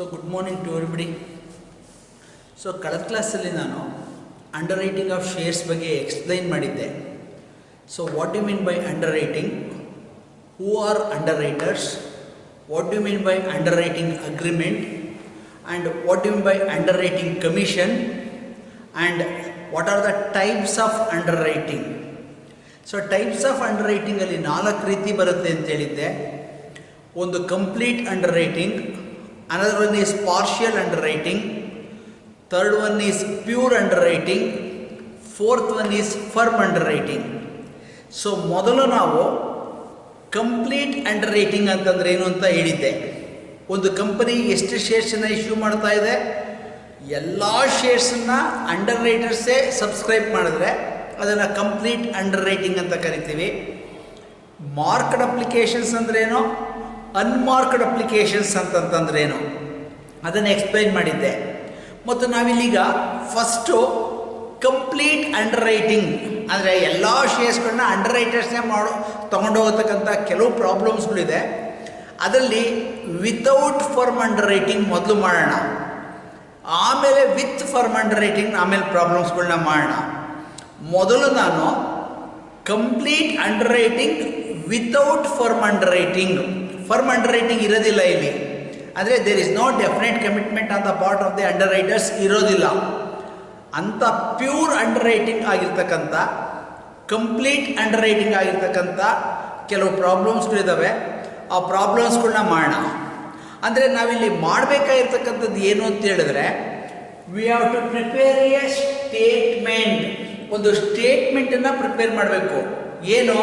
So good morning to everybody. So ಕಳೆದ ಕ್ಲಾಸಲ್ಲಿ ನಾನು ಅಂಡರ್ ರೈಟಿಂಗ್ ಆಫ್ ಶೇರ್ಸ್ ಬಗ್ಗೆ ಎಕ್ಸ್ಪ್ಲೈನ್ ಮಾಡಿದ್ದೆ. So what do mean by underwriting, who are underwriters, what do mean by underwriting agreement, and what do mean by underwriting commission, and what are the types of underwriting. So types of ಅಂಡರ್ ರೈಟಿಂಗಲ್ಲಿ 4 ರೀತಿ ಬರುತ್ತೆ ಅಂತ ಹೇಳಿದ್ದೆ. ಒಂದು complete underwriting, another one is partial underwriting, third one is pure underwriting, fourth one is firm underwriting. So ಮೊದಲು ನಾವು complete under writing ಅಂತಂದ್ರೆ ಏನು ಅಂತ ಹೇಳಿದ್ದೆ. ಒಂದು ಕಂಪನಿ ಎಷ್ಟು ಶೇರ್ಸನ್ನು ಇಶ್ಯೂ ಮಾಡ್ತಾ ಇದೆ, ಎಲ್ಲ ಶೇರ್ಸನ್ನು ಅಂಡರ್ ರೈಟರ್ಸೇ ಸಬ್ಸ್ಕ್ರೈಬ್ ಮಾಡಿದ್ರೆ ಅದನ್ನು ಕಂಪ್ಲೀಟ್ ಅಂಡರ್ ರೈಟಿಂಗ್ ಅಂತ ಕರಿತೀವಿ. ಮಾರ್ಕ್ಡ್ ಅಪ್ಲಿಕೇಶನ್ಸ್ ಅಂದ್ರೇನು, ಅನ್ಮಾರ್ಕ್ಡ್ ಅಪ್ಲಿಕೇಶನ್ಸ್ ಅಂತಂತಂದ್ರೇನು ಅದನ್ನು ಎಕ್ಸ್ಪ್ಲೈನ್ ಮಾಡಿದ್ದೆ. ಮತ್ತು ನಾವಿಲ್ಲೀಗ ಫಸ್ಟು ಕಂಪ್ಲೀಟ್ ಅಂಡರ್ ರೈಟಿಂಗ್ ಅಂದರೆ ಎಲ್ಲ ಶೇರ್ಸ್ಗಳನ್ನ ಅಂಡರ್ ರೈಟರ್ಸ್ನೇ ತೊಗೊಂಡೋಗತಕ್ಕಂಥ ಕೆಲವು ಪ್ರಾಬ್ಲಮ್ಸ್ಗಳಿದೆ. ಅದರಲ್ಲಿ ವಿತೌಟ್ ಫರ್ಮ್ ಅಂಡರ್ ರೈಟಿಂಗ್ ಮೊದಲು ಮಾಡೋಣ, ಆಮೇಲೆ ವಿತ್ ಫರ್ಮ್ ಅಂಡರ್ ರೈಟಿಂಗ್ ಆಮೇಲೆ ಪ್ರಾಬ್ಲಮ್ಸ್ಗಳನ್ನ ಮಾಡೋಣ. ಮೊದಲು ನಾನು complete underwriting without firm underwriting, firm underwriting ಇರೋದಿಲ್ಲ ಇಲ್ಲಿ, ಅಂದರೆ there is no definite commitment on the part of the underwriters ಇರೋದಿಲ್ಲ ಅಂತ ಪ್ಯೂರ್ ಅಂಡರ್ ರೈಟಿಂಗ್ ಆಗಿರ್ತಕ್ಕಂಥ, ಕಂಪ್ಲೀಟ್ ಅಂಡರ್ ರೈಟಿಂಗ್ ಆಗಿರ್ತಕ್ಕಂಥ ಕೆಲವು ಪ್ರಾಬ್ಲಮ್ಸ್ಗಳಿದ್ದಾವೆ. ಆ ಪ್ರಾಬ್ಲಮ್ಸ್ಗಳನ್ನ ಮಾಡೋಣ. ಅಂದರೆ ನಾವಿಲ್ಲಿ ಮಾಡಬೇಕಾಗಿರ್ತಕ್ಕಂಥದ್ದು ಏನು ಅಂತ ಹೇಳಿದ್ರೆ, we have to prepare a statement. ಒಂದು ಸ್ಟೇಟ್ಮೆಂಟನ್ನು ಪ್ರಿಪೇರ್ ಮಾಡಬೇಕು. ಏನು?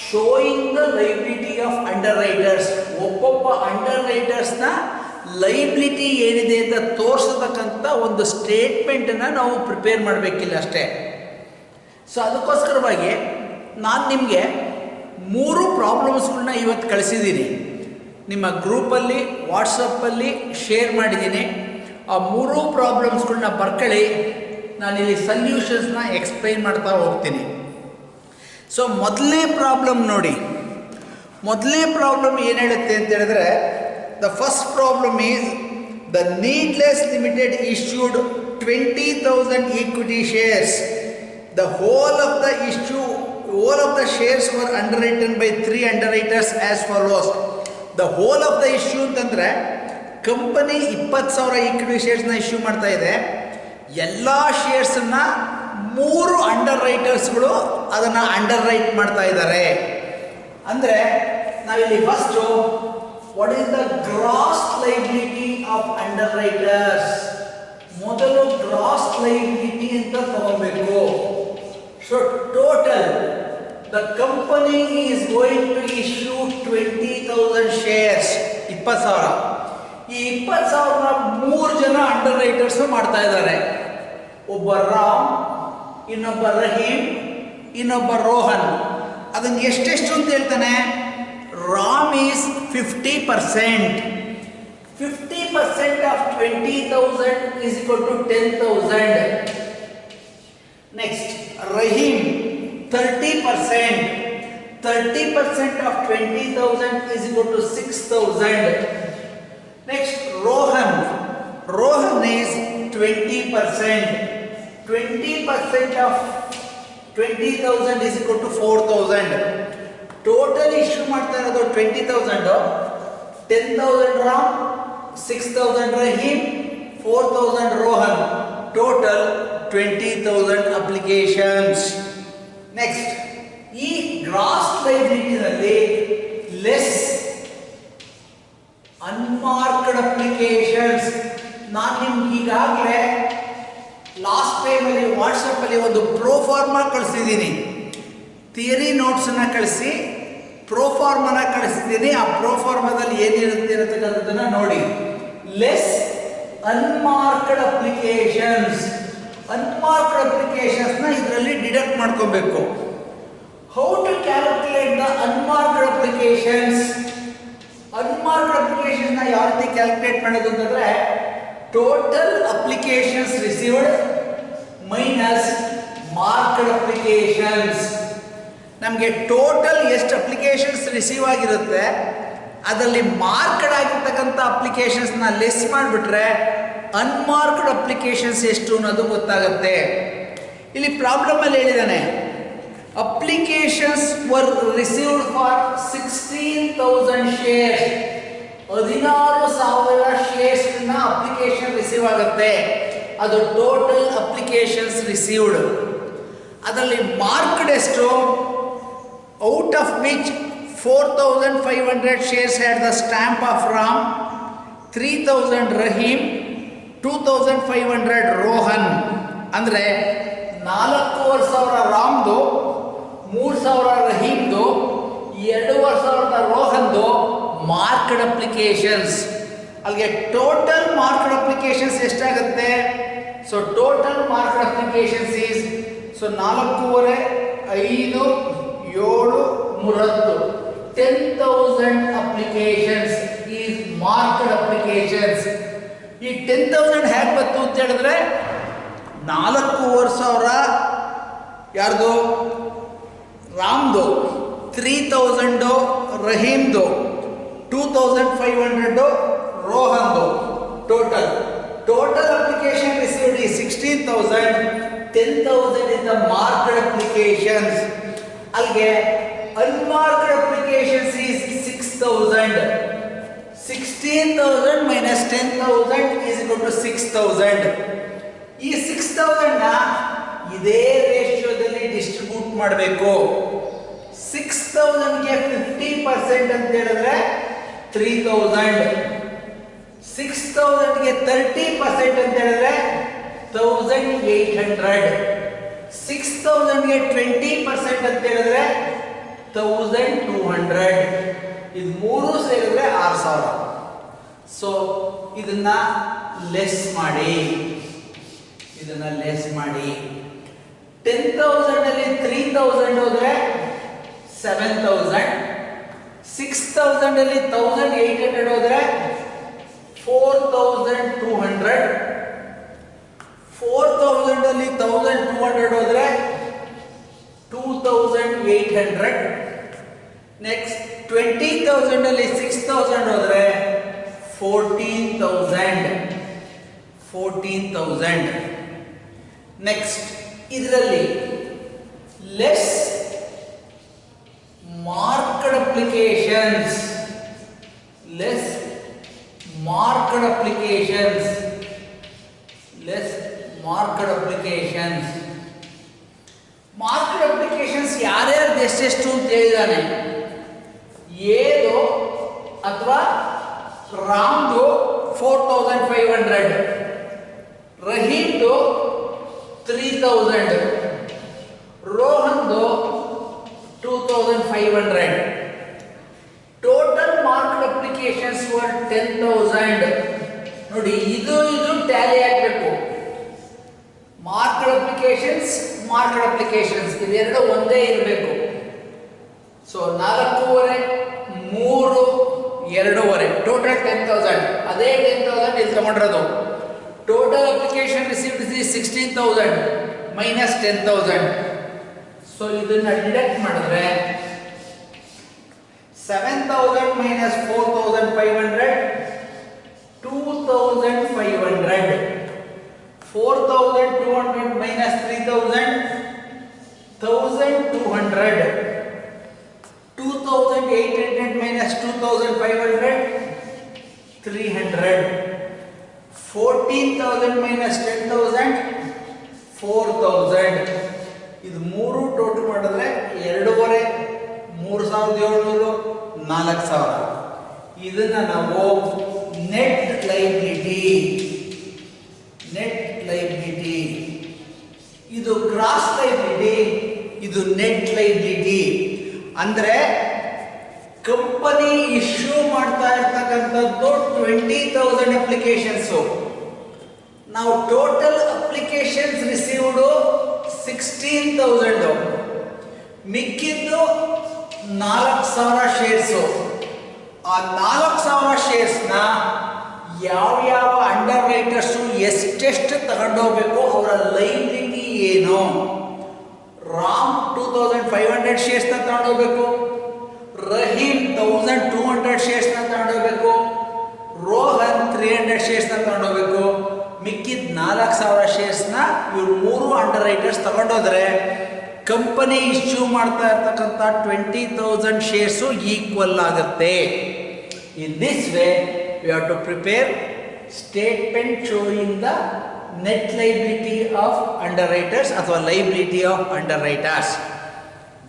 Showing the liability of underwriters. ಒಬ್ಬೊಬ್ಬ ಅಂಡರ್ ರೈಟರ್ಸ್ನ ಲೈಬಿಲಿಟಿ ಏನಿದೆ ಅಂತ ತೋರಿಸತಕ್ಕಂಥ ಒಂದು ಸ್ಟೇಟ್ಮೆಂಟನ್ನು ನಾವು ಪ್ರಿಪೇರ್ ಮಾಡಬೇಕಿಲ್ಲ ಅಷ್ಟೇ. ಸೊ ಅದಕ್ಕೋಸ್ಕರವಾಗಿ ನಾನು ನಿಮಗೆ 3 ಪ್ರಾಬ್ಲಮ್ಸ್ಗಳನ್ನ ಇವತ್ತು ಕಳಿಸಿದ್ದೀನಿ. ನಿಮ್ಮ ಗ್ರೂಪಲ್ಲಿ ವಾಟ್ಸಪ್ಪಲ್ಲಿ ಶೇರ್ ಮಾಡಿದ್ದೀನಿ. ಆ 3 ಪ್ರಾಬ್ಲಮ್ಸ್ಗಳನ್ನ ಬರ್ಕೊಳ್ಳಿ. ನಾನಿಲ್ಲಿ ಸಲ್ಯೂಷನ್ಸ್ನ ಎಕ್ಸ್ಪ್ಲೈನ್ ಮಾಡ್ತಾ ಹೋಗ್ತೀನಿ. ಸೊ ಮೊದಲನೇ ಪ್ರಾಬ್ಲಮ್ ನೋಡಿ. ಮೊದಲನೇ ಪ್ರಾಬ್ಲಮ್ ಏನು ಹೇಳುತ್ತೆ ಅಂತ ಹೇಳಿದ್ರೆ, the first problem is the needless limited issued 20,000 equity shares. The whole of the shares var under written by 3 under writers as follows. The whole of the issue ಅಂತಂದರೆ company 20,000 equity ಶೇರ್ಸ್ನ issue ಮಾಡ್ತಾ ಇದೆ. ಎಲ್ಲ ಶೇರ್ಸನ್ನು 3 under ರೈಟರ್ಸ್ಗಳು ಅದನ್ನು under right ಮಾಡ್ತಾ ಇದ್ದಾರೆ. ಅಂದರೆ ನಾವಿಲ್ಲಿ first what is the gross liability of underwriters. ಮೊದಲು ಗ್ರಾಸ್ ಲೈಬಿಲಿಟಿ ಅಂತ ತಗೋಬೇಕು. So total the company is going to issue 20,000 shares, 20,000. ಈ 20,000 3 ಜನ ಅಂಡರ್ ರೈಟರ್ಸ್ ಮಾಡ್ತಾ ಇದ್ದಾರೆ. ಒಬ್ಬ ರಾಮ್, ಇನ್ನೊಬ್ಬ ರಹೀಮ್, ಇನ್ನೊಬ್ಬ ರೋಹನ್. ಅದನ್ನು ಎಷ್ಟೆಷ್ಟು ಅಂತ ಹೇಳ್ತಾನೆ? Ram is 50%. 50% of 20,000 is equal to 10,000. Next Rahim 30%. 30% of 20,000 is equal to 6,000. Next Rohan is 20%. 20% of 20,000 is equal to 4,000. Total issue ಮಾಡ್ತಾ ಇರೋದು 20,000. 10,000 Ram, 6,000 Rahim, 4,000 Rohan. Total 20,000 applications. Next ಈ ಗ್ರಾಸ್ ಲೈಬಿಲಿಟಿನಲ್ಲಿ ಲೆಸ್ ಅನ್ಮಾರ್ಕ್ಡ್ ಅಪ್ಲಿಕೇಶನ್ಸ್. ನಾನು ನಿಮ್ಗೆ ಈಗಾಗಲೇ ಲಾಸ್ಟ್ ಟೈಮಲ್ಲಿ ವಾಟ್ಸಪ್ಪಲ್ಲಿ ಒಂದು ಪ್ರೋಫಾರ್ಮಾ ಕಳಿಸಿದ್ದೀನಿ. ಥಿಯರಿ ನೋಟ್ಸನ್ನು ಕಳಿಸಿ ಪ್ರೋಫಾರ್ಮನ ಕಳಿಸಿದ್ದೀನಿ. ಆ ಪ್ರೋಫಾರ್ಮಾದಲ್ಲಿ ಏನಿರುತ್ತೆ ಅನ್ನತಕ್ಕಂಥದ್ದನ್ನು ನೋಡಿ. Less unmarked applications. ಅನ್ಮಾರ್ಕ್ಡ್ ಅಪ್ಲಿಕೇಶನ್ಸ್ನ ಇದರಲ್ಲಿ ಡಿಡಕ್ಟ್ ಮಾಡ್ಕೋಬೇಕು. How to calculate the unmarked applications. Unmarked ಅಪ್ಲಿಕೇಶನ್ಸ್ನ ಯಾವ ರೀತಿ ಕ್ಯಾಲ್ಕುಲೇಟ್ ಮಾಡೋದು ಅಂತಂದರೆ, total applications received minus marked applications. ನಮಗೆ ಟೋಟಲ್ ಎಷ್ಟು ಅಪ್ಲಿಕೇಶನ್ಸ್ ರಿಸೀವ್ ಆಗಿರುತ್ತೆ ಅದರಲ್ಲಿ ಮಾರ್ಕ್ಡ್ ಆಗಿರ್ತಕ್ಕಂಥ ಅಪ್ಲಿಕೇಶನ್ಸ್ನ ಲೆಸ್ ಮಾಡಿಬಿಟ್ರೆ ಅನ್ಮಾರ್ಕ್ಡ್ ಅಪ್ಲಿಕೇಶನ್ಸ್ ಎಷ್ಟು ಅನ್ನೋದು ಗೊತ್ತಾಗುತ್ತೆ. ಇಲ್ಲಿ ಪ್ರಾಬ್ಲಮಲ್ಲಿ ಹೇಳಿದ್ದಾನೆ, applications were received for 16,000 shares. 16,000 ಶೇರ್ಸ್ನ ಅಪ್ಲಿಕೇಶನ್ ರಿಸೀವ್ ಆಗುತ್ತೆ. ಅದು ಟೋಟಲ್ ಅಪ್ಲಿಕೇಶನ್ಸ್ ರಿಸೀವ್ಡ್. ಅದರಲ್ಲಿ ಮಾರ್ಕ್ಡ್ ಎಷ್ಟು? Out of which 4,500 shares had the stamp of Ram, 3,000 Rahim, 2,500 Rohan. ಅಂದರೆ 4,500 ರಾಮ್ದು, 3,000 ರಹೀಮ್ದು, 2,500 ರೋಹನ್ದು ಮಾರ್ಕ್ಡ್ ಅಪ್ಲಿಕೇಶನ್ಸ್. ಅಲ್ಲಿಗೆ ಟೋಟಲ್ ಮಾರ್ಕ್ಡ್ ಅಪ್ಲಿಕೇಶನ್ಸ್ ಎಷ್ಟಾಗುತ್ತೆ? So total marked applications is 4,500, 5, 7, 30 10,000 applications is marked applications. ಈ 10,000 ಹೇಗೆ ಬಂತು ಅಂತ ಹೇಳಿದ್ರೆ 4,500 ಯಾರ್ದು? ರಾಮ್ದು, 3,000 ರಹೀಮ್ದು, 2,500 ರೋಹನ್ದು. Total application received is 16,000. 10,000 is the marked applications. ಅಲ್ಲಿಗೆ unmarked applications is 6,000. 16,000 minus 10,000 is equal to 6,000. ಈ 6,000 ನ ಇದೇ ರೇಷಿಯೋದಲ್ಲಿ ಡಿಸ್ಟ್ರಿಬ್ಯೂಟ್ ಮಾಡಬೇಕು. 6,000 ಗೆ 50% ಅಂತ ಹೇಳಿದ್ರೆ 3,000. 6,000 ಗೆ 30% ಅಂತ ಹೇಳಿದ್ರೆ 1,800. 6,000 ಗೆ 20% ಅಂತ ಹೇಳಿದ್ರೆ 1,200. ಇದು ಮೂರು ಸೇರಿದ್ರೆ 6,000. ಸೊ ಇದನ್ನ ಲೆಸ್ ಮಾಡಿ. 10,000 ಅಲ್ಲಿ 3,000 ಹೋದ್ರೆ 7,000. 6,000 ಅಲ್ಲಿ 1,800 ಹೋದ್ರೆ 4,200. 4,000 ಅಲ್ಲಿ 1,200 ಹೋದ್ರೆ 2,800. ನೆಕ್ಸ್ಟ್ 20,000 ಅಲ್ಲಿ 6,000 ಹೋದ್ರೆ 14,000. ನೆಕ್ಸ್ಟ್ ಇದರಲ್ಲಿ less marked applications. Marked applications ಯಾರ್ಯಾರ್ದು ಎಷ್ಟೆಷ್ಟು ಅಂತ ಹೇಳಿದಾನೆ. ಏದು ಅಥವಾ ರಾಮ್ದು 4,500, ರಹೀಮ್ದು 3,000, ರೋಹನ್ದು 2,500. Total marked applications were 10,000. ನೋಡಿ, ಇದು ಟ್ಯಾಲಿ ಆಗಬೇಕು. ಮಾರ್ಕ್ಡ್ ಅಪ್ಲಿಕೇಶನ್ಸ್ ಇದೆರಡು ಒಂದೇ ಇರಬೇಕು. So 4,500, 3, 2,500 total 10,000. ಅದೇ 10,000 ಇಲ್ಲಿ ತಗೊಂಡಿರೋದು. Total application received is 16,000 minus 10,000. So ಇದನ್ನ ಡಿಡಕ್ಟ್ ಮಾಡಿದ್ರೆ 7,000 minus 4,500, 2,500. 4,200 minus 3,000, 1,200. 2,800 minus 2,500, 300. 14,000 minus 10,000, 4,000. ಇದು ಮೂರು ಟೋಟಲ್ ಮಾಡಿದ್ರೆ 2,500, 3,700, 4,000. ಇದನ್ನ ನಾವು ನೆಟ್ ಲೈಬಿಲಿಟಿ. ಇದು ಗ್ರಾಸ್ ಲೈಬಿಲಿಟಿ, ಇದು ನೆಟ್ ಲೈಬಿಲಿಟಿ. ಅಂದ್ರೆ ಕಂಪನಿ ಇಶ್ಯೂ ಮಾಡ್ತಾ ಇರ್ತಕ್ಕಂಥದ್ದು 20,000 ಅಪ್ಲಿಕೇಶನ್ಸ್. ನಾವು ಟೋಟಲ್ ಅಪ್ಲಿಕೇಶನ್ಸ್ ರಿಸೀವ್ಡ್ 16,000. ಮಿಕ್ಕಿದ್ದು 4,000 ಶೇರ್ಸು. ಆ 4,000 ಶೇರ್ಸ್ನ ಯಾವ ಅಂಡರ್ ರೈಟರ್ಸು ಎಷ್ಟೆಷ್ಟು ತಗೊಂಡೋಗ್ಬೇಕು, ಅವರ ಲೈಬಿಲಿಟಿ ಏನು. ರಾಮ್ 2,500 ಶೇರ್ಸ್ನ ತಗೊಂಡೋಗ್ಬೇಕು. ರಹೀಮ್ 1200 ಶೇರ್ಸ್ನ ತಗೊಂಡೋಗ್ಬೇಕು, ರೋಹನ್ 300 ಶೇರ್ಸ್ನ ತಗೊಂಡೋಗ್ಬೇಕು, ಮಿಕ್ಕಿದ 4000 ಶೇರ್ಸ್ನ ಇವ್ರು 3 ಅಂಡರ್ ರೈಟರ್ಸ್ ತಗೊಂಡೋದ್ರೆ ಕಂಪನಿ ಇಶ್ಯೂ ಮಾಡ್ತಾ ಇರ್ತಕ್ಕಂಥ 20,000 ಶೇರ್ಸು ಈಕ್ವಲ್ ಆಗುತ್ತೆ. In this way we have to prepare statement showing the net liability of underwriters ಅಥವಾ liability of underwriters.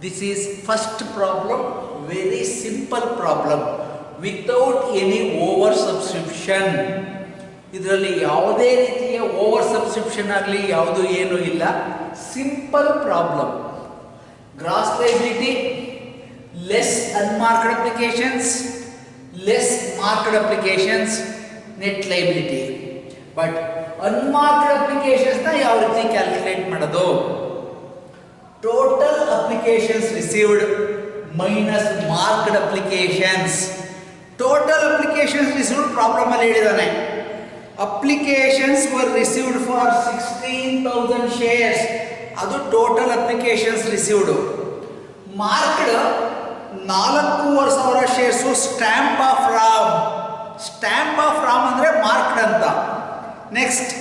This is first problem, very simple problem without any oversubscription. ಇದರಲ್ಲಿ ಯಾವುದೇ ರೀತಿಯ oversubscription ಆಗಲಿ ಯಾವುದು ಏನೂ ಇಲ್ಲ, simple problem. Gross liability less unmarked applications, less marked applications, net liability. But unmarked ಅಪ್ಲಿಕೇಶನ್ಸ್ನ ಯಾವ ರೀತಿ ಕ್ಯಾಲ್ಕುಲೇಟ್ ಮಾಡೋದು? Total applications received minus marked applications. Total applications received problem ಅಲ್ಲಿ ಹೇಳಿದಾನೆ. Applications were received for 16,000 shares, ಅದು total applications received. Marked 4,500 shares stamp of Ram. Stamp of Ram ಅಂದರೆ marked ಅಂತ. Next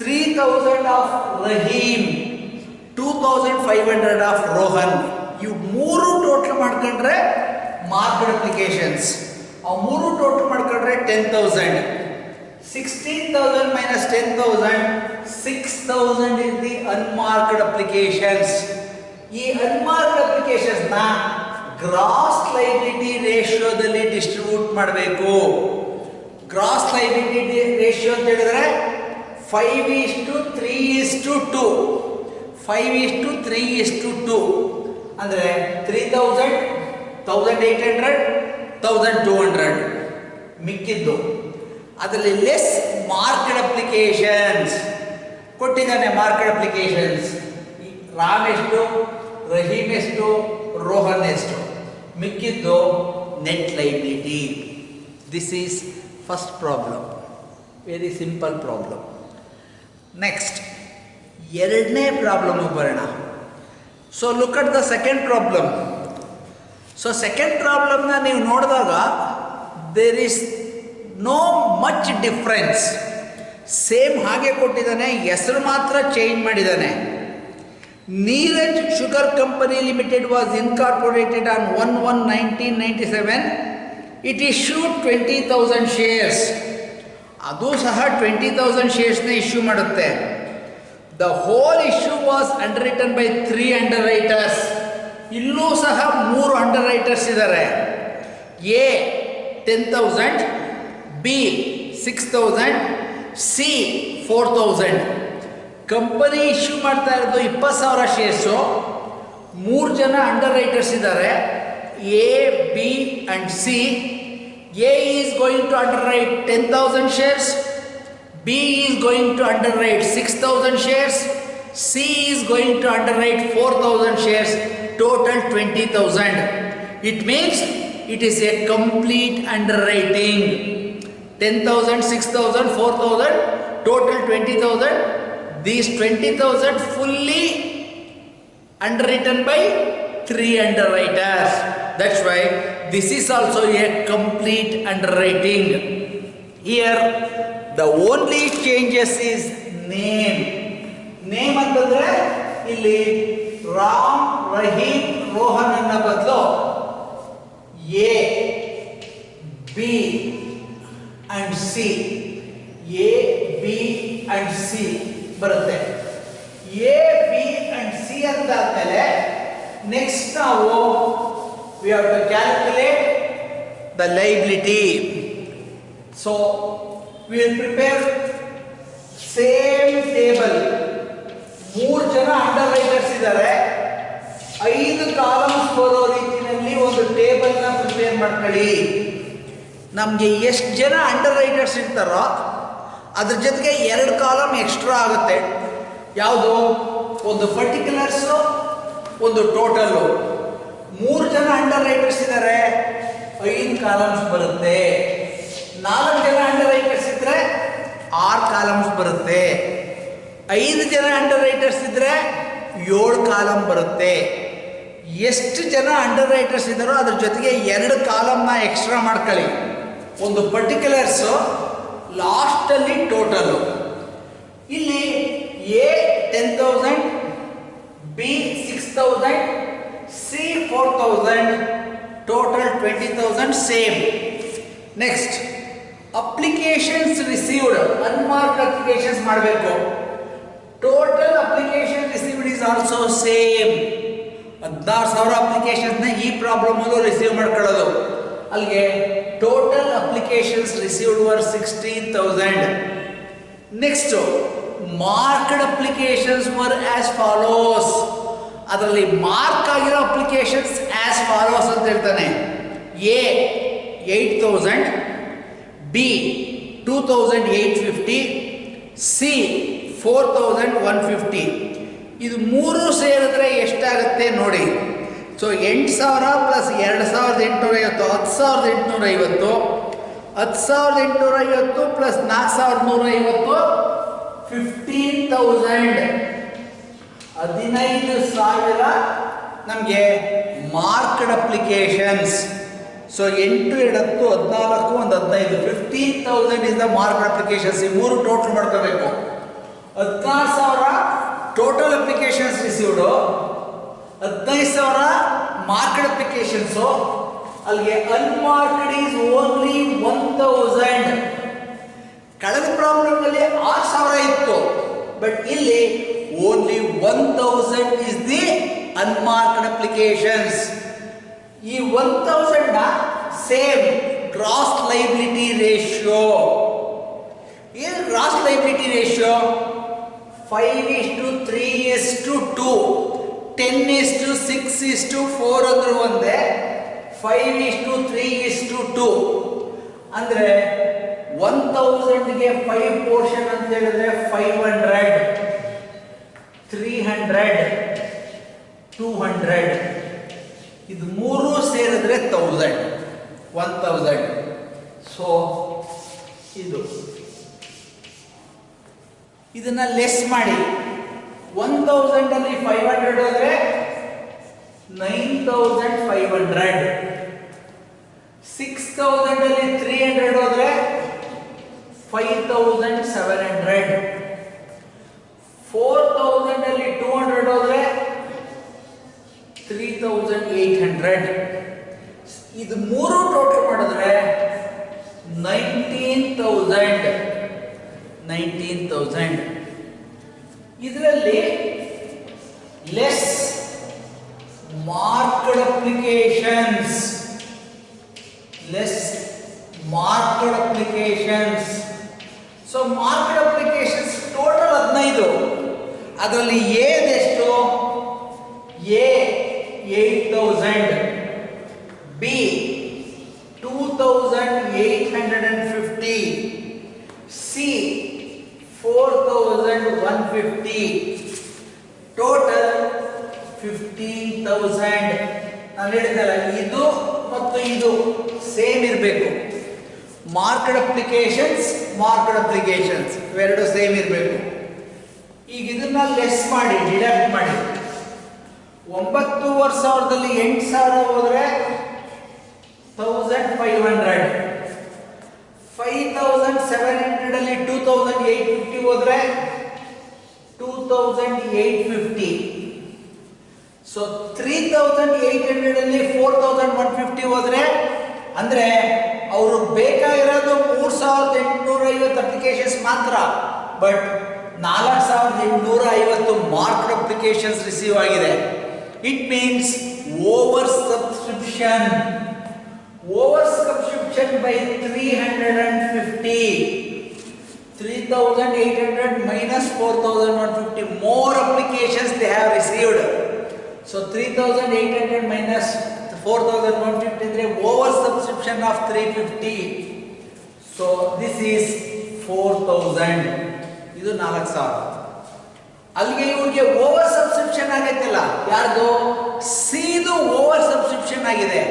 3,000 of Rahim, 2,500 of Rohan. ಇವು 3 ಟೋಟಲ್ ಮಾಡ್ಕೊಂಡ್ರೆ ಮಾರ್ಕ್ಡ್ ಅಪ್ಲಿಕೇಶನ್ಸ್. ಅವು 3 total ಮಾಡ್ಕೊಂಡ್ರೆ 10,000. 16,000 minus 10,000, 6,000 is the unmarked applications. ಈ ಅನ್ಮಾರ್ಕ್ಡ್ ಅಪ್ಲಿಕೇಶನ್ಸ್ನ ಗ್ರಾಸ್ ಲೈಬಿಲಿಟಿ ರೇಷಿಯೋದಲ್ಲಿ ಡಿಸ್ಟ್ರಿಬ್ಯೂಟ್ ಮಾಡಬೇಕು. Gross liability ratio ಅಂತ ಹೇಳಿದ್ರೆ 5:3:2. 5:3:2 ಅಂದರೆ 3,000, 1,800, 1,200 ಮಿಕ್ಕಿದ್ದು. ಅದರಲ್ಲಿ ಲೆಸ್ ಮಾರ್ಕ್ಡ್ ಅಪ್ಲಿಕೇಶನ್ಸ್ ಕೊಟ್ಟಿದ್ದಾನೆ. ಮಾರ್ಕ್ಡ್ ಅಪ್ಲಿಕೇಶನ್ಸ್ ರಾಮ್ ಎಷ್ಟು, ರಹೀಮ್ ಎಷ್ಟು, ರೋಹನ್ ಎಷ್ಟು, ಮಿಕ್ಕಿದ್ದು net liability. This is first problem, very simple problem. Next ಎರಡನೇ ಪ್ರಾಬ್ಲಮ್ ಬರೋಣ. So look at the second problem. So second ಪ್ರಾಬ್ಲಮ್ನ ನೀವು ನೋಡಿದಾಗ there is no much difference. Same ಹಾಗೆ ಕೊಟ್ಟಿದ್ದಾನೆ, ಹೆಸರು ಮಾತ್ರ ಚೇಂಜ್ ಮಾಡಿದ್ದಾನೆ. Neeraj sugar company limited was incorporated on 1/1/1997. It issued 20,000 shares. ಅದು ಸಹ 20,000 ಶೇರ್ಸ್ನ ಇಶ್ಯೂ ಮಾಡುತ್ತೆ. The whole issue was underwritten by 3 underwriters. ಇಲ್ಲೂ ಸಹ 3 ಅಂಡರ್ ರೈಟರ್ಸ್ ಇದ್ದಾರೆ. A 10,000, B 6,000, C 4,000. Company issue ಮಾಡ್ತಾ ಇರೋದು 20,000 ಶೇರ್ಸು. 3 ಜನ ಅಂಡರ್ ರೈಟರ್ಸ್ ಇದ್ದಾರೆ, A, B and C. A is going to underwrite 10,000 shares, B is going to underwrite 6,000 shares, C is going to underwrite 4,000 shares, total 20,000. It means it is a complete underwriting. 10,000, 6,000, 4,000, total 20,000. These 20,000 fully underwritten by 3 underwriters. That's why this is also a complete underwriting. Here the only changes is name. Name ಅಂತಂದ್ರೆ ಇಲ್ಲಿ ರಾಮ್, ರಹೀಮ್, ರೋಹನ್ ಅನ್ನ ಬದಲು A, B and C, A, B and C ಬರುತ್ತೆ. A, B and C ಅಂತಾದ್ಮೇಲೆ next ನಾವು we have to calculate the liability. So we will prepare same table. 3 ಜನ underwriters ಇದ್ದಾರೆ. 5 columns ಬರೋ ರೀತಿಯಲ್ಲಿ ಒಂದು ಟೇಬಲ್ನ ಪ್ರಿಪೇರ್ ಮಾಡ್ಕೊಳ್ಳಿ. ನಮಗೆ ಎಷ್ಟು ಜನ ಅಂಡರ್ ರೈಟರ್ಸ್ ಇರ್ತಾರೋ ಅದ್ರ ಜೊತೆಗೆ 2 ಕಾಲಮ್ ಎಕ್ಸ್ಟ್ರಾ ಆಗುತ್ತೆ. ಯಾವುದು? ಒಂದು ಪರ್ಟಿಕ್ಯುಲರ್ಸು, ಒಂದು ಟೋಟಲ್ಲು. 3 ಜನ ಅಂಡರ್ ರೈಟರ್ಸ್ ಇದ್ದಾರೆ, 5 ಕಾಲಮ್ಸ್ ಬರುತ್ತೆ. 4 ಜನ ಅಂಡರ್ ರೈಟರ್ಸ್ ಇದ್ದರೆ 6 ಕಾಲಮ್ಸ್ ಬರುತ್ತೆ. 5 ಜನ ಅಂಡರ್ ರೈಟರ್ಸ್ ಇದ್ದರೆ 7 ಕಾಲಮ್ ಬರುತ್ತೆ. ಎಷ್ಟು ಜನ ಅಂಡರ್ ರೈಟರ್ಸ್ ಇದ್ದಾರೋ ಅದ್ರ ಜೊತೆಗೆ 2 ಕಾಲಮ್ನ ಎಕ್ಸ್ಟ್ರಾ ಮಾಡ್ಕೊಳ್ಳಿ. ಒಂದು ಪರ್ಟಿಕ್ಯುಲರ್ಸು, ಲಾಸ್ಟಲ್ಲಿ ಟೋಟಲು. ಇಲ್ಲಿ A 10,000, B 6,000, C 4,000, total 20,000 same. Next applications received, unmarked applications ಮಾಡಬೇಕು. Total application received is also same. 16,000 ಅಪ್ಲಿಕೇಶನ್ಸ್ನ ಈ ಪ್ರಾಬ್ಲಮಲ್ಲೂ ರಿಸೀವ್ ಮಾಡ್ಕೊಳ್ಳೋದು. ಅಲ್ಲಿಗೆ total applications received were 16,000. Next marked applications were as follows. ಅದರಲ್ಲಿ ಮಾರ್ಕ್ ಆಗಿರೋ ಅಪ್ಲಿಕೇಶನ್ಸ್ ಆಸ್ ಫಾಲೋಸ್ ಅಂತ ಹೇಳ್ತಾನೆ. A 8,000, B 2,850, C 4,150. ಇದು 3 ಸೇರಿದ್ರೆ ಎಷ್ಟಾಗುತ್ತೆ ನೋಡಿ. So 8,000 plus 2,850, 10,850. 10,850 ಪ್ಲಸ್ 4,150, 15,000. 15,000 ನಮಗೆ marked applications. So 8 2 14 1 15, 15,000 is the marked applications. ಈ 3 ಟೋಟಲ್ ಮಾಡ್ಕೋಬೇಕು. 16,000 total applications received, 15,000 marked applications. ಅಲ್ಲಿಗೆ ಅನ್ಮಾರ್ಕ್ಡ್ ಈಸ್ ಓನ್ಲಿ 1,000. ಕಳೆದ ಪ್ರಾಬ್ಲಮ್ನಲ್ಲಿ 6,000 ಇತ್ತು, ಬಟ್ ಇಲ್ಲಿ only 1,000 is the unmarked applications. ಈ 1,000ನ ಸೇಮ್ ಗ್ರಾಸ್ ಲೈಬಿಲಿಟಿ ರೇಷಿಯೋ. ಏನು ಗ್ರಾಸ್ ಲೈಬಿಲಿಟಿ ರೇಷಿಯೋ? 5:3:2, 10:6:4 ಅಂದ್ರೂ ಒಂದೇ, 5:3:2. ಅಂದರೆ 1,000ಗೆ 5 ಪೋರ್ಷನ್ ಅಂತ ಹೇಳಿದ್ರೆ 500, 300, 200. ಇದು 3 ಸೇರಿದ್ರೆ 1,000. ಸೊ ಇದನ್ನ ಲೆಸ್ ಮಾಡಿ. 1,000 ಅಲ್ಲಿ 500 ಹೋದ್ರೆ 9,500. 6,000 ಅಲ್ಲಿ 300 ಹೋದ್ರೆ 5,700. 4,000 ಅಲ್ಲಿ 200 ಹೋದ್ರೆ 3,800. ಇದು 3 ಟೋಟಲ್ ಮಾಡಿದ್ರೆ 19,000. ಇದರಲ್ಲಿ less marked applications. So marked applications total 15. ಅದರಲ್ಲಿ ಎಷ್ಟು? A 8,000, B 2,850, C 4,150. ಟೋಟಲ್ 15,000. ನಾನು ಹೇಳಿದ್ದಲ್ಲ, ಇದು ಮತ್ತು ಇದು ಸೇಮ್ ಇರಬೇಕು. ಮಾರ್ಕ್ಡ್ ಅಪ್ಲಿಕೇಶನ್ಸ್ ಇವೆರಡು ಸೇಮ್ ಇರಬೇಕು. ಈಗ ಇದನ್ನ ಲೆಸ್ ಮಾಡಿ, ಡಿಡಕ್ಟ್ ಮಾಡಿ. 9,500ದಲ್ಲಿ 8,000 ಹೋದ್ರೆ 1,500. 5,700 ಅಲ್ಲಿ 2,850 ಹೋದ್ರೆ 2,850. ಸೊ 3,800 ಅಲ್ಲಿ 4,150 ಹೋದ್ರೆ, ಅಂದ್ರೆ ಅವರು ಬೇಕಾಗಿರೋದು 3,850 ಅಪ್ಲಿಕೇಶನ್ಸ್ ಮಾತ್ರ, ಬಟ್ 4,850 ಮಾರ್ಕ್ಡ್ ಅಪ್ಲಿಕೇಶನ್ಸ್ ರಿಸೀವ್ ಆಗಿದೆ. It means over subscription by 350. 3,800 minus 4,150, more applications they have received. So 3,800 minus 4,150 is over subscription of 350. So this is 4,000. ಇದು 4,000. ಅಲ್ಲಿಗೆ ಇವ್ರಿಗೆ ಓವರ್ ಸಬ್ಸ್ಕ್ರಿಪ್ಷನ್ ಆಗೈತಲ್ಲ, ಯಾರ್ದು? ಸಿದು ಓವರ್ ಸಬ್ಸ್ಕ್ರಿಪ್ಷನ್ ಆಗಿದೆ.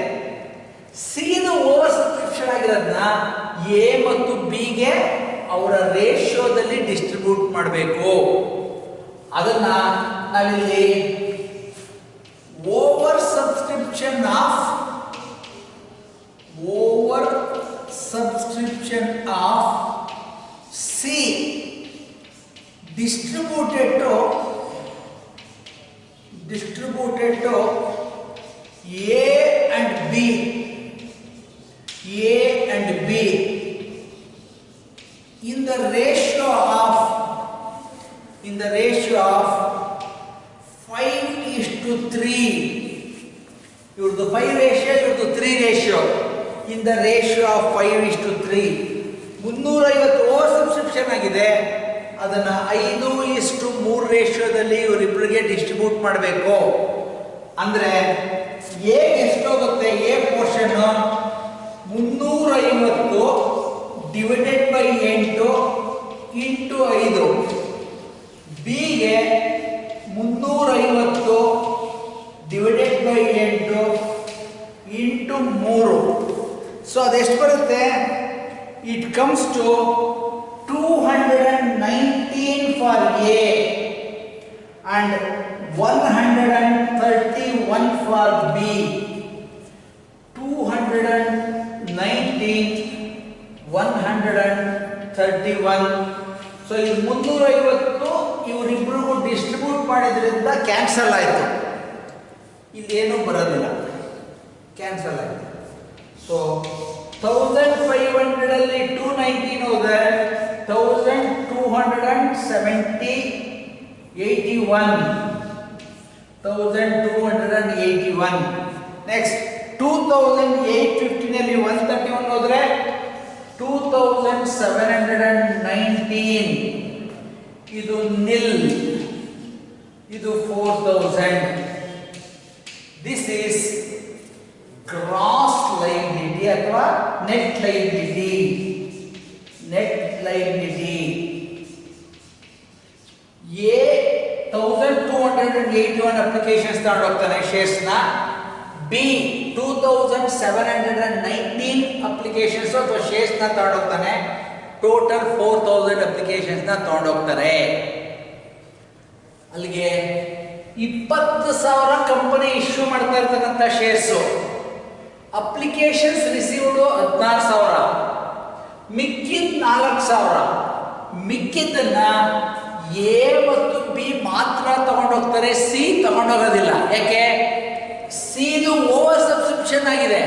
ಸಿದು ಓವರ್ ಸಬ್ಸ್ಕ್ರಿಪ್ಷನ್ ಆಗಿರೋದನ್ನ ಎ ಮತ್ತು ಬಿಗೆ ಅವರ ರೇಷಿಯೋದಲ್ಲಿ distribute ಮಾಡಬೇಕು. ಅದನ್ನ ನಾವಿಲ್ಲಿ over subscription of C distributed to A and B in the ratio of 5:3. Ivrdu 5 ratio, ivrdu 3 ratio. In the ratio of 5:3. 350 oversubscription ಆಗಿದೆ. ಅದನ್ನು 5:3 ರೇಷಿಯೋದಲ್ಲಿ ಇವರಿಬ್ಬರಿಗೆ ಡಿಸ್ಟ್ರಿಬ್ಯೂಟ್ ಮಾಡಬೇಕು. ಅಂದರೆ ಎ ಎಷ್ಟೋಗುತ್ತೆ? A portion 350 divided by 8 into 5. ಬಿಗೆ 350 ಡಿವೈಡೆಡ್ ಬೈ 8 ಇಂಟು 3. ಸೊ ಅದೆಷ್ಟು ಬರುತ್ತೆ? It comes to 219 for A and 131 for B. 219, 131. So ಇದು 350 ಇವರಿಬ್ಬರಿಗೂ ಡಿಸ್ಟ್ರಿಬ್ಯೂಟ್ ಮಾಡಿದ್ರಿಂದ ಕ್ಯಾನ್ಸಲ್ ಆಯಿತು. ಇಲ್ಲೇನೂ ಬರೋದಿಲ್ಲ, ಕ್ಯಾನ್ಸಲ್ ಆಯಿತು. ಸೊ 1500 ಅಲ್ಲಿ 219 ಹೋದರೆ 1270 1281. ನೆಕ್ಸ್ಟ್ 2850 ನಲ್ಲಿ 131 ಹೋದ್ರೆ 2719. ಇದು ನಿಲ್, ಇದು 4000. ದಿಸ್ ಈಸ್ ಗ್ರಾಸ್ ಲೈಬಿಲಿಟಿ ಅಥವಾ ನೆಟ್ ಲೈಬಿಲಿಟಿ. ಎ 1281 ಅಪ್ಲಿಕೇಶನ್ಸ್ ತಗೊಂಡು ಹೋಗ್ತಾನೆ ಶೇರ್ಸ್ನ. ಬಿ 2719 ಅಪ್ಲಿಕೇಶನ್ಸ್ ಅಥವಾ ಶೇರ್ಸ್ನ ತಗೊಂಡು ಹೋಗ್ತಾನೆ. ಟೋಟಲ್ 4000 ಅಪ್ಲಿಕೇಶನ್ಸ್ನ ತಗೊಂಡು ಹೋಗ್ತಾರೆ. ಅಲ್ಲಿಗೆ 20,000 ಕಂಪನಿ ಇಶ್ಯೂ ಮಾಡ್ತಾ ಇರ್ತಕ್ಕಂಥ ಶೇರ್ಸು. ಅಪ್ಲಿಕೇಶನ್ಸ್ ರಿಸೀವ್ಡು 16,000, ಮಿಕ್ಕಿದ 4,000. ಮಿಕ್ಕಿದ್ದನ್ನ ಎ ಮತ್ತು ಬಿ ಮಾತ್ರ ತಗೊಂಡೋಗ್ತಾರೆ, ಸಿ ತಗೊಂಡೋಗೋದಿಲ್ಲ. ಯಾಕೆ? ಸಿದು ಓವರ್ ಸಬ್ಸ್ಕ್ರಿಪ್ಷನ್ ಆಗಿದೆ,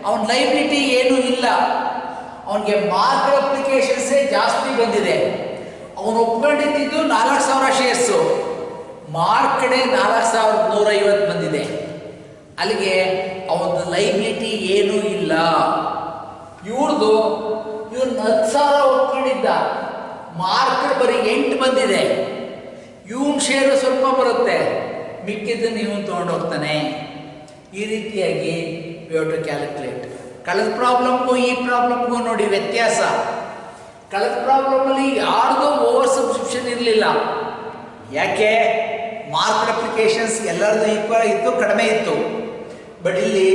ಅವನ ಲೈಬಿಲಿಟಿ ಏನೂ ಇಲ್ಲ. ಅವನಿಗೆ ಮಾರ್ಕ್ ಅಪ್ಲಿಕೇಶನ್ಸೇ ಜಾಸ್ತಿ ಬಂದಿದೆ. ಅವನು ಒಪ್ಕೊಂಡಿದ್ದು 4,000 ಶೇರ್ಸು, ಮಾರ್ಕ್ಡೆ 4,150 ಬಂದಿದೆ. ಅಲ್ಲಿಗೆ ಅವನ ಲೈಬಿಲಿಟಿ ಏನೂ ಇಲ್ಲ. ಇವ್ನು 10,000 ಒಪ್ಕೊಂಡಿದ್ದ, ಮಾರ್ಕ್ ಬರೀ 8 ಬಂದಿದೆ. ಇವನ್ ಶೇರು ಸ್ವಲ್ಪ ಬರುತ್ತೆ, ಮಿಕ್ಕಿದ್ದನ್ನು ಇವನು ತೊಗೊಂಡೋಗ್ತಾನೆ. ಈ ರೀತಿಯಾಗಿ ವಿ ಹ್ಯಾವ್ ಟು ಕ್ಯಾಲ್ಕುಲೇಟ್. ಕಳೆದ ಪ್ರಾಬ್ಲಮ್ಗೂ ಈ ಪ್ರಾಬ್ಲಮ್ಗೂ ನೋಡಿ ವ್ಯತ್ಯಾಸ. ಕಳೆದ ಪ್ರಾಬ್ಲಮಲ್ಲಿ ಯಾರ್ದು ಓವರ್ ಸಬ್ಸ್ಕ್ರಿಪ್ಷನ್ ಇರಲಿಲ್ಲ. ಯಾಕೆ? ಮಾರ್ಕ್ ಅಪ್ಲಿಕೇಶನ್ಸ್ ಎಲ್ಲರದು ಈಕ್ವಲ್ ಇತ್ತು, ಕಡಿಮೆ ಇತ್ತು. ಬಟ್ ಇಲ್ಲಿ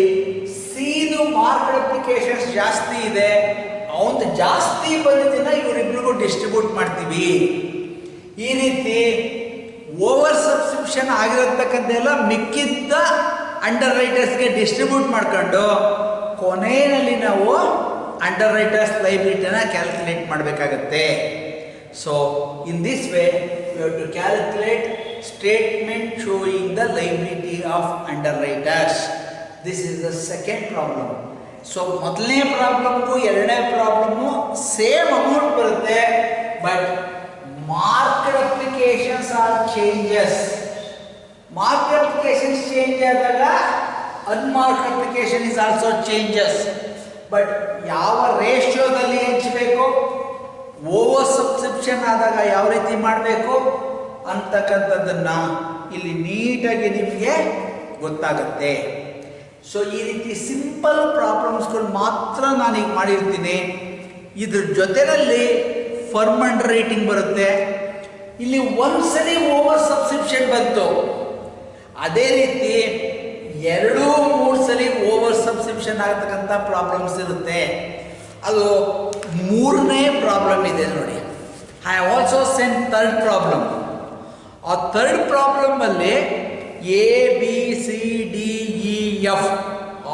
ಸಿದು ಮಾರ್ಕ್ ಅಪ್ಲಿಕೇಶನ್ಸ್ ಜಾಸ್ತಿ ಇದೆ, ಅವನು ಜಾಸ್ತಿ ಬಂದಿದ್ದನ್ನ ಇವರಿಬ್ರಿಗೂ ಡಿಸ್ಟ್ರಿಬ್ಯೂಟ್ ಮಾಡ್ತೀವಿ. ಈ ರೀತಿ ಓವರ್ ಸಬ್ಸ್ಕ್ರಿಪ್ಷನ್ ಆಗಿರತಕ್ಕಂತೆಲ್ಲ ಮಿಕ್ಕಿದ್ದ ಅಂಡರ್ ರೈಟರ್ಸ್ಗೆ ಡಿಸ್ಟ್ರಿಬ್ಯೂಟ್ ಮಾಡ್ಕೊಂಡು ಕೊನೆಯಲ್ಲಿ ನಾವು ಅಂಡರ್ ರೈಟರ್ಸ್ ಲೈಬಿಲಿಟಿನ ಕ್ಯಾಲ್ಕುಲೇಟ್ ಮಾಡಬೇಕಾಗತ್ತೆ. So in this way we have to calculate statement showing the liability of underwriters. This is the second problem. ಸೊ ಮೊದಲನೇ ಪ್ರಾಬ್ಲಮ್ಗೂ ಎರಡನೇ ಪ್ರಾಬ್ಲಮ್ಮು ಸೇಮ್ ಅಮೌಂಟ್ ಬರುತ್ತೆ, but marked applications are changes. Marked applications change ಆದಾಗ unmarked application is also changes. But ಯಾವ ರೇಷಿಯೋದಲ್ಲಿ ಹಂಚಬೇಕು, over subscription ಆದಾಗ ಯಾವ ರೀತಿ ಮಾಡಬೇಕು ಅಂತಕ್ಕಂಥದ್ದನ್ನು ಇಲ್ಲಿ ನೀಟಾಗಿ ನಿಮಗೆ ಗೊತ್ತಾಗುತ್ತೆ. ಸೊ ಈ ರೀತಿ ಸಿಂಪಲ್ ಪ್ರಾಬ್ಲಮ್ಸ್ಗಳು ಮಾತ್ರ ನಾನೀಗ ಮಾಡಿರ್ತೀನಿ. ಇದ್ರ ಜೊತೆಯಲ್ಲಿ ಫರ್ಮ್ ಅಂಡರ್ ರೈಟಿಂಗ್ ಬರುತ್ತೆ. ಇಲ್ಲಿ ಒಂದ್ಸರಿ ಓವರ್ ಸಬ್ಸ್ಕ್ರಿಪ್ಷನ್ ಬಂತು, ಅದೇ ರೀತಿ 2-3 ಸಲ ಓವರ್ ಸಬ್ಸ್ಕ್ರಿಪ್ಷನ್ ಆಗತಕ್ಕಂಥ ಪ್ರಾಬ್ಲಮ್ಸ್ ಇರುತ್ತೆ. ಅದು ಮೂರನೇ ಪ್ರಾಬ್ಲಮ್ ಇದೆ ನೋಡಿ. I have also sent third problem. ಆ ಥರ್ಡ್ ಪ್ರಾಬ್ಲಮಲ್ಲಿ A B C D E F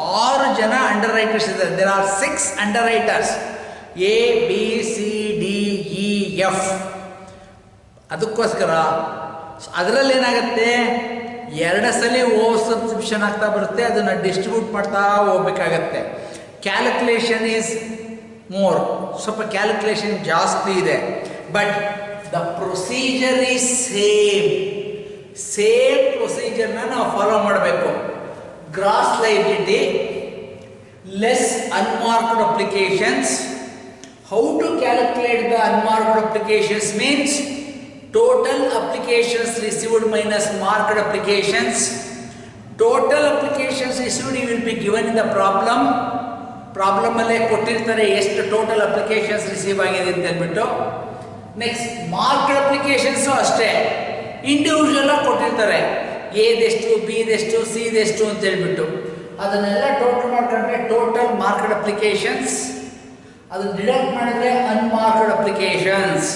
6 ಜನ ಅಂಡರ್ ರೈಟರ್ಸ್ ಇದ್ದಾರೆ. There are 6 underwriters A B C D E F. ಅದಕ್ಕೋಸ್ಕರ ಅದರಲ್ಲಿ ಏನಾಗುತ್ತೆ, 2 ಸಲ ಓವರ್ ಸಬ್ಸ್ಕ್ರಿಪ್ಷನ್ ಆಗ್ತಾ ಬರುತ್ತೆ, ಅದನ್ನು ಡಿಸ್ಟ್ರಿಬ್ಯೂಟ್ ಮಾಡ್ತಾ ಹೋಗ್ಬೇಕಾಗತ್ತೆ. ಕ್ಯಾಲ್ಕುಲೇಷನ್ ಈಸ್ ಮೋರ್, ಸ್ವಲ್ಪ ಕ್ಯಾಲ್ಕುಲೇಷನ್ ಜಾಸ್ತಿ ಇದೆ. But the procedure is same ಪ್ರೊಸೀಜರ್ನ ನಾವು ಫಾಲೋ ಮಾಡಬೇಕು. Gross liability less unmarked applications. How to calculate the unmarked applications means total applications received minus marked applications. Total applications received you will be given in the problem. ಪ್ರಾಬ್ಲಮಲ್ಲೇ ಕೊಟ್ಟಿರ್ತಾರೆ ಎಷ್ಟು total applications receive ಆಗಿದೆ ಅಂತ ಹೇಳ್ಬಿಟ್ಟು. Next marked applications ಅಷ್ಟೇ, individual ಆಗಿ ಕೊಟ್ಟಿರ್ತಾರೆ, ಎದೆಷ್ಟು, ಬಿದೆಷ್ಟು, ಸಿದೆಷ್ಟು ಅಂತ ಹೇಳ್ಬಿಟ್ಟು. ಅದನ್ನೆಲ್ಲ ಟೋಟಲ್ ಮಾಡ್ಕೊಂಡ್ರೆ ಟೋಟಲ್ ಮಾರ್ಕ್ಡ್ ಅಪ್ಲಿಕೇಶನ್ಸ್, ಅದನ್ನು ಡಿಡಕ್ಟ್ ಮಾಡಿದ್ರೆ unmarked applications.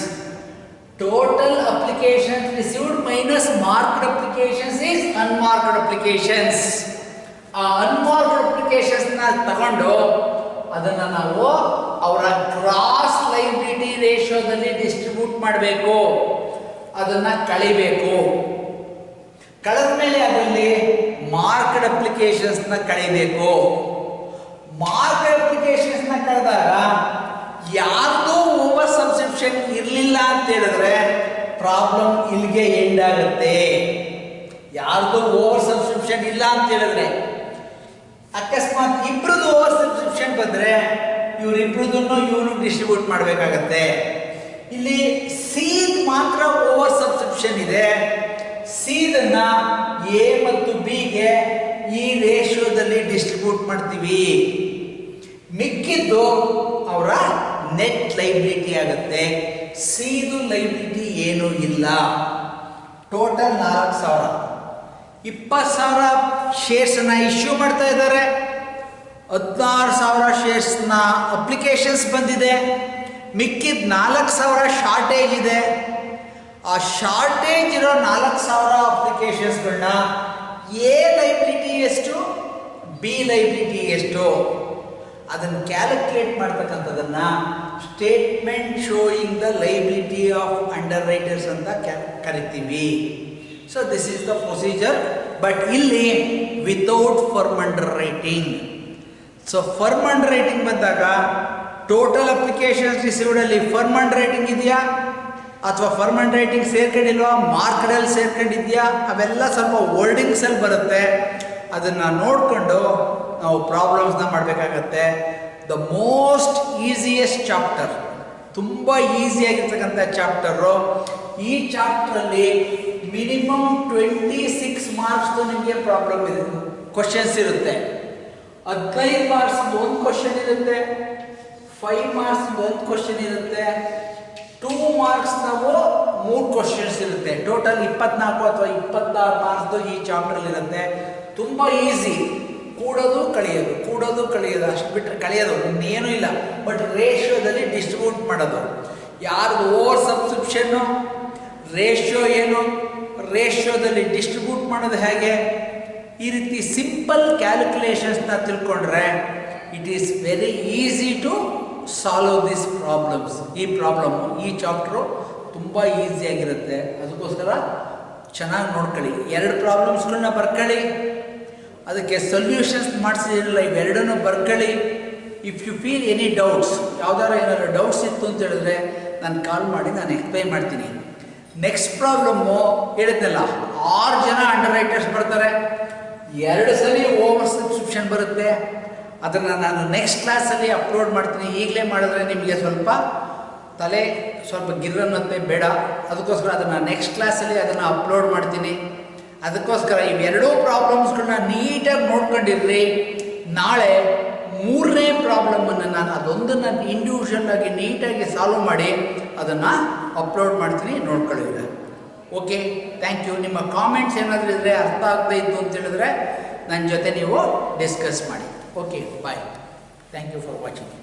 Total applications received minus marked applications is unmarked applications. ಆ ಅನ್ಮಾರ್ಕ್ಡ್ ಅಪ್ಲಿಕೇಶನ್ಸ್ನ ತಗೊಂಡು ಅದನ್ನು ನಾವು ಅವರ ಗ್ರಾಸ್ ಲೈಬಿಲಿಟಿ ರೇಷಿಯೋದಲ್ಲಿ ಡಿಸ್ಟ್ರಿಬ್ಯೂಟ್ ಮಾಡಬೇಕು, ಅದನ್ನು ಕಳಿಬೇಕು. ಕಳೆದ ಮೇಲೆ ಅದರಲ್ಲಿ ಮಾರ್ಕ್ಡ್ ಅಪ್ಲಿಕೇಶನ್ಸ್ನ ಕಳಿಬೇಕು. ಮಾರ್ಕ್ಡ್ ಅಪ್ಲಿಕೇಶನ್ಸ್ನ ಕಳೆದಾಗ ಯಾರ್ದೂ ಓವರ್ ಸಬ್ಸ್ಕ್ರಿಪ್ಷನ್ ಇರಲಿಲ್ಲ ಅಂತ ಹೇಳಿದ್ರೆ ಪ್ರಾಬ್ಲಮ್ ಇಲ್ಲಿಗೆ ಎಂಡ್ ಆಗುತ್ತೆ. ಯಾರ್ದು ಓವರ್ ಸಬ್ಸ್ಕ್ರಿಪ್ಷನ್ ಇಲ್ಲ ಅಂತ ಹೇಳಿದ್ರೆ, ಅಕಸ್ಮಾತ್ ಇಬ್ರದ್ದು ಓವರ್ ಸಬ್ಸ್ಕ್ರಿಪ್ಷನ್ ಬಂದರೆ ಇವರಿಬ್ರದನ್ನು ಇವನು ಡಿಸ್ಟ್ರಿಬ್ಯೂಟ್ ಮಾಡಬೇಕಾಗತ್ತೆ. ಇಲ್ಲಿ ಸಿದ್ ಮಾತ್ರ ಓವರ್ ಸಬ್ಸ್ಕ್ರಿಪ್ಷನ್ ಇದೆ. ಸಿದನ್ನ ಎ ಮತ್ತು ಬಿಗೆ ಈ ರೇಷಿಯೋದಲ್ಲಿ ಡಿಸ್ಟ್ರಿಬ್ಯೂಟ್ ಮಾಡ್ತೀವಿ. ಮಿಕ್ಕಿದ್ದು ಅವರ ನೆಟ್ ಲೈಬಿಲಿಟಿ ಆಗುತ್ತೆ. ಸಿದು ಲೈಬಿಲಿಟಿ ಏನೂ ಇಲ್ಲ. ಟೋಟಲ್ 4,000, 20,000 ಶೇರ್ಸನ್ನ ಇಶ್ಯೂ ಮಾಡ್ತಾ ಇದ್ದಾರೆ. 16,000 ಶೇರ್ಸ್ನ ಅಪ್ಲಿಕೇಶನ್ಸ್ ಬಂದಿದೆ. ಮಿಕ್ಕಿದ 4,000 ಶಾರ್ಟೇಜ್ ಇದೆ. ಆ ಶಾರ್ಟೇಜ್ ಇರೋ 4,000 ಅಪ್ಲಿಕೇಶನ್ಸ್ಗಳನ್ನ ಎ ಲೈಬಿಲಿಟಿ ಎಷ್ಟು, ಬಿ ಲೈಬಿಲಿಟಿ ಎಷ್ಟು, ಅದನ್ನು ಕ್ಯಾಲ್ಕುಲೇಟ್ ಮಾಡ್ತಕ್ಕಂಥದ್ದನ್ನು statement showing the liability of underwriters ಅಂತ ಕರಿತೀವಿ. So this is the procedure. But ಇಲ್ಲಿ without firm underwriting. So firm underwriting ಬಂದಾಗ ಟೋಟಲ್ ಅಪ್ಲಿಕೇಶನ್ಸ್ ರಿಸೀವ್ಡಲ್ಲಿ ಫರ್ಮ್ ಅಂಡರ್ ರೈಟಿಂಗ್ ಇದೆಯಾ ಅಥವಾ ಫರ್ಮ್ ಅಂಡರ್ ರೈಟಿಂಗ್ ಸೇರ್ಕೊಂಡಿಲ್ವಾ, ಮಾರ್ಕ್ಡಲ್ಲಿ ಸೇರ್ಕೊಂಡಿದೆಯಾ, ಅವೆಲ್ಲ ಸ್ವಲ್ಪ ವರ್ಡಿಂಗ್ಸಲ್ಲಿ ಬರುತ್ತೆ. ಅದನ್ನು ನೋಡಿಕೊಂಡು ನಾವು ಪ್ರಾಬ್ಲಮ್ಸ್ನ ಮಾಡಬೇಕಾಗತ್ತೆ. ದ ಮೋಸ್ಟ್ ಈಸಿಯೆಸ್ಟ್ ಚಾಪ್ಟರ್, ತುಂಬ ಈಸಿಯಾಗಿರ್ತಕ್ಕಂಥ ಚಾಪ್ಟರು. ಈ ಚಾಪ್ಟ್ರಲ್ಲಿ ಮಿನಿಮಮ್ 26 ಮಾರ್ಕ್ಸ್ದು ನಿಮಗೆ ಪ್ರಾಬ್ಲಮ್ ಇದೆ, ಕ್ವಶನ್ಸ್ ಇರುತ್ತೆ. 15 ಮಾರ್ಕ್ಸ್ ಒಂದು ಕ್ವಶನ್ ಇರುತ್ತೆ, 5 ಮಾರ್ಕ್ಸ್ ಒಂದು ಕ್ವಶನ್ ಇರುತ್ತೆ, 2 ಮಾರ್ಕ್ಸ್ ನಾವು 3 ಕ್ವಶನ್ಸ್ ಇರುತ್ತೆ. ಟೋಟಲ್ 24 ಅಥವಾ 26 ಮಾರ್ಕ್ಸ್ದು ಈ ಚಾಪ್ಟ್ರಲ್ಲಿ ಇರುತ್ತೆ. ತುಂಬ ಈಸಿ, ಕೂಡೋದು ಕಳಿಯೋದು, ಕೂಡೋದು ಕಳಿಯೋದು, ಅಷ್ಟು ಬಿಟ್ಟರೆ ಕಳಿಯೋದು ಇನ್ನೇನೂ ಇಲ್ಲ. ಬಟ್ ರೇಷಿಯೋದಲ್ಲಿ ಡಿಸ್ಟ್ರಿಬ್ಯೂಟ್ ಮಾಡೋದು, ಯಾರ್ದು ಓವರ್ ಸಬ್ಸ್ಕ್ರಿಪ್ಷನ್ನು, ರೇಷಿಯೋ ಏನು, ರೇಷಿಯೋದಲ್ಲಿ ಡಿಸ್ಟ್ರಿಬ್ಯೂಟ್ ಮಾಡೋದು ಹೇಗೆ, ಈ ರೀತಿ ಸಿಂಪಲ್ ಕ್ಯಾಲ್ಕುಲೇಷನ್ಸ್ನ ತಿಳ್ಕೊಂಡ್ರೆ it is very easy to solve this problems. ಈ ಚಾಪ್ಟ್ರು ತುಂಬ ಈಸಿಯಾಗಿರುತ್ತೆ. ಅದಕ್ಕೋಸ್ಕರ ಚೆನ್ನಾಗಿ ನೋಡ್ಕೊಳ್ಳಿ. 2 ಪ್ರಾಬ್ಲಮ್ಸ್ಗಳನ್ನ ಬರ್ಕೊಳ್ಳಿ, ಅದಕ್ಕೆ ಸೊಲ್ಯೂಷನ್ಸ್ ಮಾಡಿಸಿರಲಿಲ್ಲ, ಇವೆರಡನ್ನೂ ಬರ್ಕೊಳ್ಳಿ. If you feel any doubts, ಏನಾದ್ರು ಡೌಟ್ಸ್ ಇತ್ತು ಅಂತ ಹೇಳಿದ್ರೆ ನಾನು ಕಾಲ್ ಮಾಡಿ ನಾನು ಎಕ್ಸ್ಪ್ಲೈನ್ ಮಾಡ್ತೀನಿ. ನೆಕ್ಸ್ಟ್ ಪ್ರಾಬ್ಲಮ್ಮು ಹೇಳಿದ್ನಲ್ಲ, 6 ಜನ ಅಂಡರ್ ರೈಟರ್ಸ್ ಬರ್ತಾರೆ, 2 ಸಲ ಓವರ್ ಸಬ್ಸ್ಕ್ರಿಪ್ಷನ್ ಬರುತ್ತೆ. ಅದನ್ನು ನಾನು ನೆಕ್ಸ್ಟ್ ಕ್ಲಾಸಲ್ಲಿ ಅಪ್ಲೋಡ್ ಮಾಡ್ತೀನಿ. ಈಗಲೇ ಮಾಡಿದ್ರೆ ನಿಮಗೆ ಸ್ವಲ್ಪ ಗಿರ್ರನ್ನಂತೆ ಬೇಡ. ಅದಕ್ಕೋಸ್ಕರ ಅದನ್ನು ನೆಕ್ಸ್ಟ್ ಕ್ಲಾಸಲ್ಲಿ ಅದನ್ನು ಅಪ್ಲೋಡ್ ಮಾಡ್ತೀನಿ. ಅದಕ್ಕೋಸ್ಕರ ಇವೆರಡೂ ಪ್ರಾಬ್ಲಮ್ಸ್ಗಳನ್ನ ನೀಟಾಗಿ ನೋಡ್ಕೊಂಡಿರ್ರಿ. ನಾಳೆ 3ನೇ ಪ್ರಾಬ್ಲಮನ್ನು ನಾನು ಅದೊಂದನ್ನು ಇಂಡಿವಿಜುವಲ್ ಆಗಿ ನೀಟಾಗಿ ಸಾಲ್ವ್ ಮಾಡಿ ಅದನ್ನು ಅಪ್ಲೋಡ್ ಮಾಡ್ತೀನಿ, ನೋಡ್ಕೊಳ್ಳಿದ್ರೆ. Okay, thank you. ನಿಮ್ಮ ಕಾಮೆಂಟ್ಸ್ ಏನಾದರೂ ಇದ್ದರೆ, ಅರ್ಥ ಆಗದೇ ಇತ್ತು ಅಂತ ಹೇಳಿದ್ರೆ ನನ್ನ ಜೊತೆ ನೀವು ಡಿಸ್ಕಸ್ ಮಾಡಿ. Okay, bye. Thank you for watching.